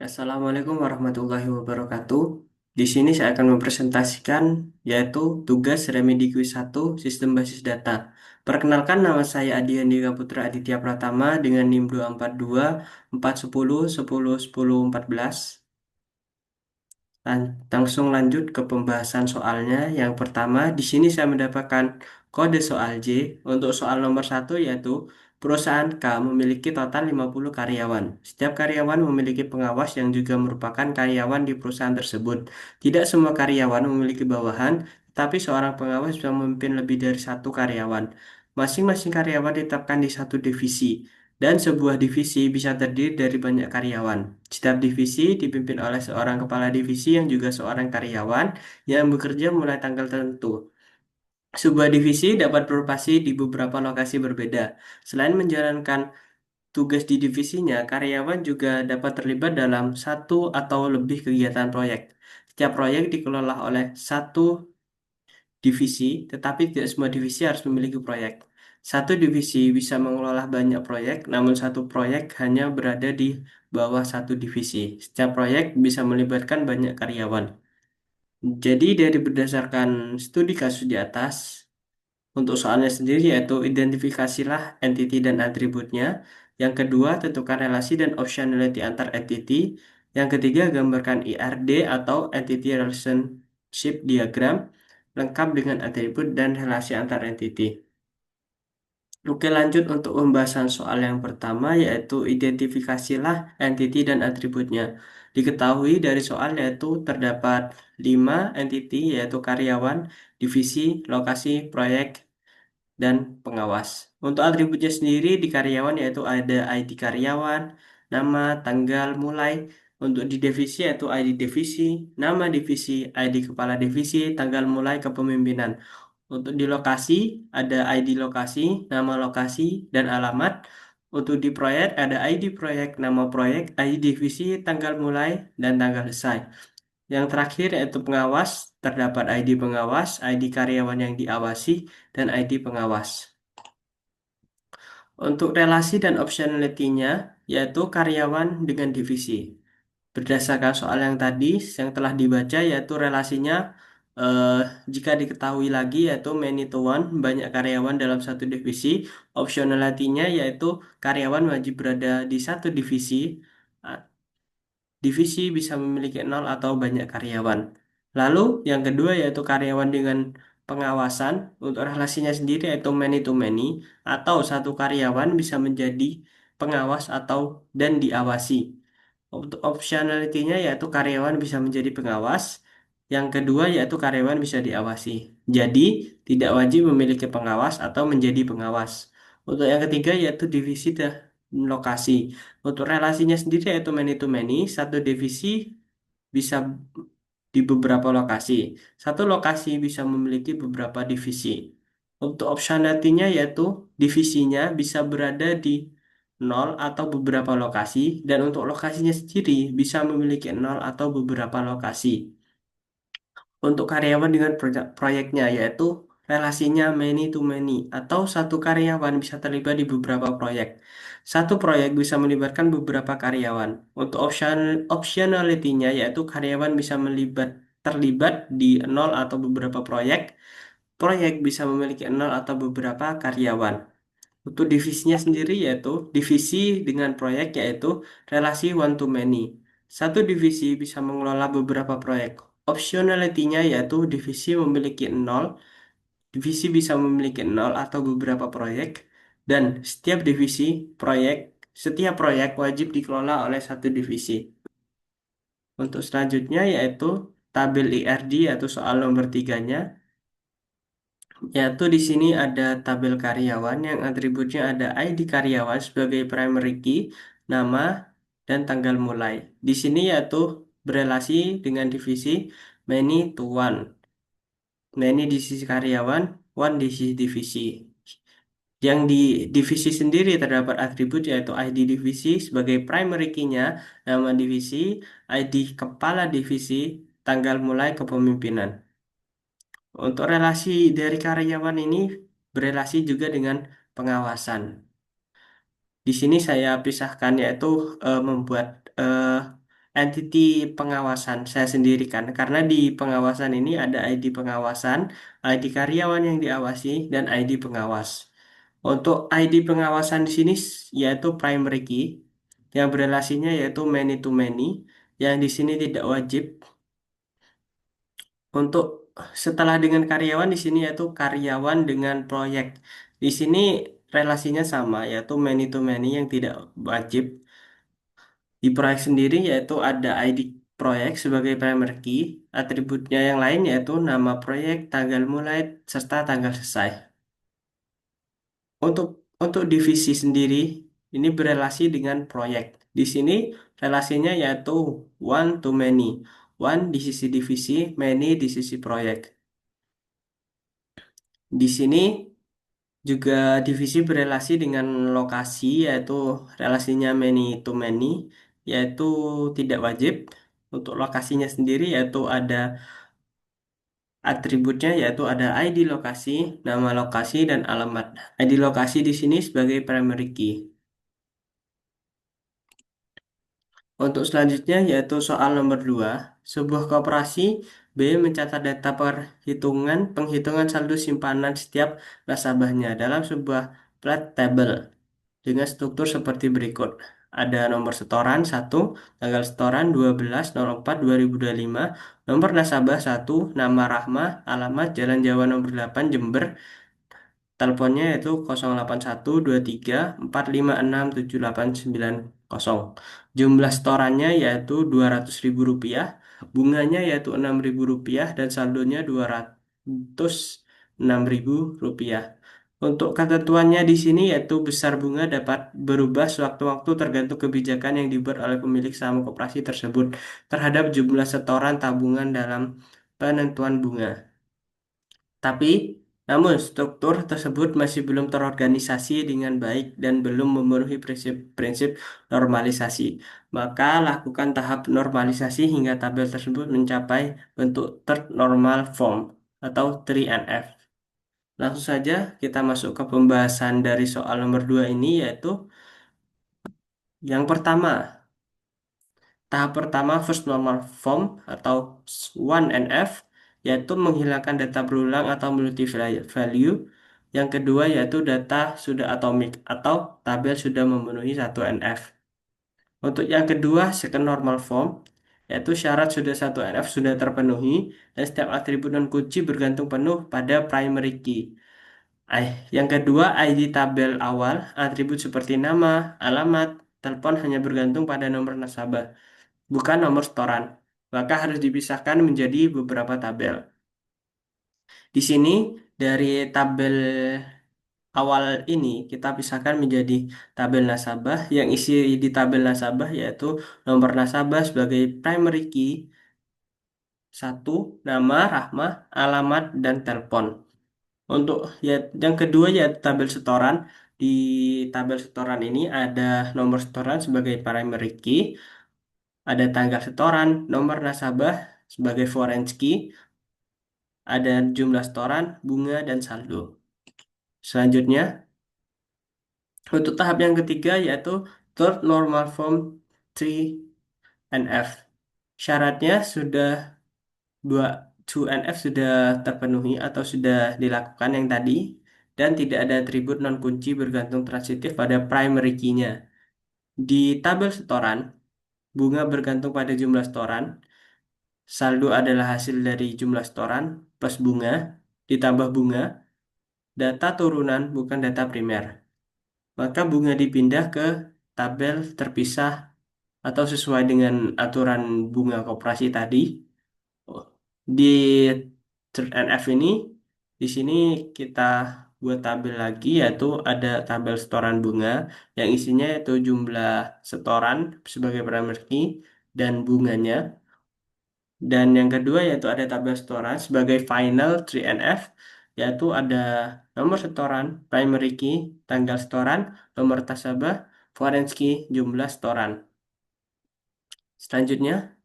Assalamualaikum warahmatullahi wabarakatuh. Di sini saya akan mempresentasikan yaitu tugas Remedi Quiz 1 Sistem Basis Data. Perkenalkan, nama saya Adi Handika Putra Aditya Pratama dengan NIM 242 410 10 10 14. Langsung lanjut ke pembahasan soalnya. Yang pertama, di sini saya mendapatkan kode soal J. Untuk soal nomor satu yaitu perusahaan K memiliki total 50 karyawan. Setiap karyawan memiliki pengawas yang juga merupakan karyawan di perusahaan tersebut. Tidak semua karyawan memiliki bawahan, tapi seorang pengawas bisa memimpin lebih dari satu karyawan. Masing-masing karyawan ditetapkan di satu divisi. Dan sebuah divisi bisa terdiri dari banyak karyawan. Setiap divisi dipimpin oleh seorang kepala divisi yang juga seorang karyawan yang bekerja mulai tanggal tertentu. Sebuah divisi dapat beroperasi di beberapa lokasi berbeda. Selain menjalankan tugas di divisinya, karyawan juga dapat terlibat dalam satu atau lebih kegiatan proyek. Setiap proyek dikelola oleh satu divisi, tetapi tidak semua divisi harus memiliki proyek. Satu divisi bisa mengelola banyak proyek, namun satu proyek hanya berada di bawah satu divisi. Setiap proyek bisa melibatkan banyak karyawan. Jadi dari berdasarkan studi kasus di atas, untuk soalnya sendiri yaitu identifikasilah entity dan atributnya. Yang kedua, tentukan relasi dan optionality antar entity. Yang ketiga, gambarkan IRD atau Entity Relationship Diagram lengkap dengan atribut dan relasi antar entity. Oke, lanjut untuk pembahasan soal yang pertama yaitu identifikasilah entity dan atributnya. Diketahui dari soal yaitu terdapat 5 entity yaitu karyawan, divisi, lokasi, proyek, dan pengawas. Untuk atributnya sendiri di karyawan yaitu ada ID karyawan, nama, tanggal mulai. Untuk di divisi yaitu ID divisi, nama divisi, ID kepala divisi, tanggal mulai kepemimpinan. Untuk di lokasi ada ID lokasi, nama lokasi, dan alamat. Untuk di proyek ada ID proyek, nama proyek, ID divisi, tanggal mulai, dan tanggal selesai. Yang terakhir yaitu pengawas, terdapat ID pengawas, ID karyawan yang diawasi, dan ID pengawas. Untuk relasi dan optionality-nya, yaitu karyawan dengan divisi. Berdasarkan soal yang tadi, yang telah dibaca, yaitu relasinya, eh, jika diketahui lagi, yaitu many to one, banyak karyawan dalam satu divisi. Optionality-nya, yaitu karyawan wajib berada di satu divisi. Divisi bisa memiliki nol atau banyak karyawan. Lalu yang kedua yaitu karyawan dengan pengawasan. Untuk relasinya sendiri yaitu many to many atau satu karyawan bisa menjadi pengawas atau dan diawasi. Untuk optionality-nya yaitu karyawan bisa menjadi pengawas. Yang kedua yaitu karyawan bisa diawasi. Jadi tidak wajib memiliki pengawas atau menjadi pengawas. Untuk yang ketiga yaitu divisi dan lokasi. Untuk relasinya sendiri yaitu many to many, satu divisi bisa di beberapa lokasi. Satu lokasi bisa memiliki beberapa divisi. Untuk optionality-nya yaitu divisinya bisa berada di nol atau beberapa lokasi dan untuk lokasinya sendiri bisa memiliki nol atau beberapa lokasi. Untuk karyawan dengan proyeknya yaitu relasinya many to many atau satu karyawan bisa terlibat di beberapa proyek. Satu proyek bisa melibatkan beberapa karyawan. Untuk optionality-nya yaitu karyawan bisa terlibat di nol atau beberapa proyek. Proyek bisa memiliki nol atau beberapa karyawan. Untuk divisinya sendiri yaitu divisi dengan proyek yaitu relasi one to many. Satu divisi bisa mengelola beberapa proyek. Optionality-nya yaitu divisi memiliki nol, divisi bisa memiliki nol atau beberapa proyek, dan setiap proyek wajib dikelola oleh satu divisi. Untuk selanjutnya yaitu tabel IRD yaitu soal nomor tiganya. Yaitu di sini ada tabel karyawan yang atributnya ada ID karyawan sebagai primary key, nama, dan tanggal mulai. Di sini yaitu berelasi dengan divisi many to one. Many di sisi karyawan, one di sisi divisi. Yang di divisi sendiri terdapat atribut yaitu ID divisi sebagai primary key-nya, nama divisi, ID kepala divisi, tanggal mulai kepemimpinan. Untuk relasi dari karyawan ini berelasi juga dengan pengawasan. Di sini saya pisahkan yaitu membuat eh, entity pengawasan saya sendiri kan. Karena di pengawasan ini ada ID pengawasan, ID karyawan yang diawasi, dan ID pengawas. Untuk ID pengawasan di sini yaitu primary key yang berelasinya yaitu many to many yang di sini tidak wajib. Untuk setelah dengan karyawan di sini yaitu karyawan dengan proyek. Di sini relasinya sama yaitu many to many yang tidak wajib. Di proyek sendiri yaitu ada ID proyek sebagai primary key, atributnya yang lain yaitu nama proyek, tanggal mulai, serta tanggal selesai. Untuk divisi sendiri ini berelasi dengan proyek. Di sini relasinya yaitu one to many. One di sisi divisi, many di sisi proyek. Di sini juga divisi berelasi dengan lokasi yaitu relasinya many to many yaitu tidak wajib. Untuk lokasinya sendiri yaitu ada atributnya yaitu ada ID lokasi, nama lokasi dan alamat. ID lokasi di sini sebagai primary key. Untuk selanjutnya yaitu soal nomor 2, sebuah koperasi B mencatat data perhitungan penghitungan saldo simpanan setiap nasabahnya dalam sebuah plat table dengan struktur seperti berikut. Ada nomor setoran 1, tanggal setoran 12/04/2025, nomor nasabah 1, nama Rahma, alamat Jalan Jawa nomor 8 Jember, teleponnya yaitu 081234567890. Jumlah setorannya yaitu Rp200.000, bunganya yaitu Rp6.000 dan saldonya Rp206.000. Untuk ketentuannya di sini yaitu besar bunga dapat berubah sewaktu-waktu tergantung kebijakan yang dibuat oleh pemilik saham koperasi tersebut terhadap jumlah setoran tabungan dalam penentuan bunga. Tapi, namun struktur tersebut masih belum terorganisasi dengan baik dan belum memenuhi prinsip-prinsip normalisasi. Maka lakukan tahap normalisasi hingga tabel tersebut mencapai bentuk third normal form atau 3NF. Langsung saja kita masuk ke pembahasan dari soal nomor 2 ini yaitu yang pertama. Tahap pertama first normal form atau 1NF yaitu menghilangkan data berulang atau multi value. Yang kedua yaitu data sudah atomik atau tabel sudah memenuhi 1NF. Untuk yang kedua second normal form yaitu syarat sudah 1NF sudah terpenuhi dan setiap atribut non kunci bergantung penuh pada primary key. Yang kedua, ID tabel awal, atribut seperti nama, alamat, telepon hanya bergantung pada nomor nasabah bukan nomor setoran, maka harus dipisahkan menjadi beberapa tabel. Di sini dari tabel awal ini kita pisahkan menjadi tabel nasabah yang isi di tabel nasabah yaitu nomor nasabah sebagai primary key, satu, nama, Rahmah, alamat, dan telepon. Untuk ya, yang kedua ya tabel setoran. Di tabel setoran ini ada nomor setoran sebagai primary key, ada tanggal setoran, nomor nasabah sebagai foreign key, ada jumlah setoran, bunga, dan saldo. Selanjutnya, untuk tahap yang ketiga yaitu third normal form 3NF. Syaratnya sudah 2NF sudah terpenuhi atau sudah dilakukan yang tadi dan tidak ada atribut non kunci bergantung transitif pada primary key-nya. Di tabel setoran, bunga bergantung pada jumlah setoran. Saldo adalah hasil dari jumlah setoran plus bunga ditambah bunga, data turunan bukan data primer. Maka bunga dipindah ke tabel terpisah atau sesuai dengan aturan bunga koperasi tadi. Oh, di NF ini, di sini kita buat tabel lagi yaitu ada tabel setoran bunga yang isinya yaitu jumlah setoran sebagai primary key dan bunganya. Dan yang kedua yaitu ada tabel setoran sebagai final 3NF yaitu ada nomor setoran, primary key, tanggal setoran, nomor nasabah, foreign key, jumlah setoran. Selanjutnya,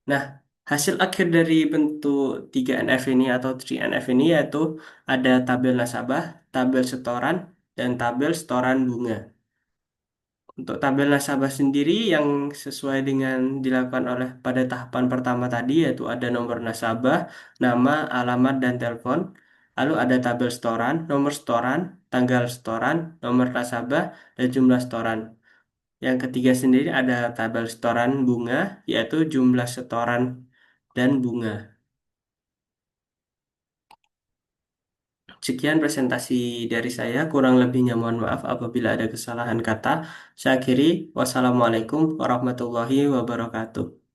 nah hasil akhir dari bentuk 3NF ini atau 3NF ini yaitu ada tabel nasabah, tabel setoran, dan tabel setoran bunga. Untuk tabel nasabah sendiri yang sesuai dengan dilakukan oleh pada tahapan pertama tadi yaitu ada nomor nasabah, nama, alamat, dan telepon. Lalu ada tabel setoran, nomor setoran, tanggal setoran, nomor nasabah, dan jumlah setoran. Yang ketiga sendiri ada tabel setoran bunga yaitu jumlah setoran dan bunga. Sekian presentasi dari saya, kurang lebihnya mohon maaf apabila ada kesalahan kata. Saya akhiri, wassalamualaikum warahmatullahi wabarakatuh.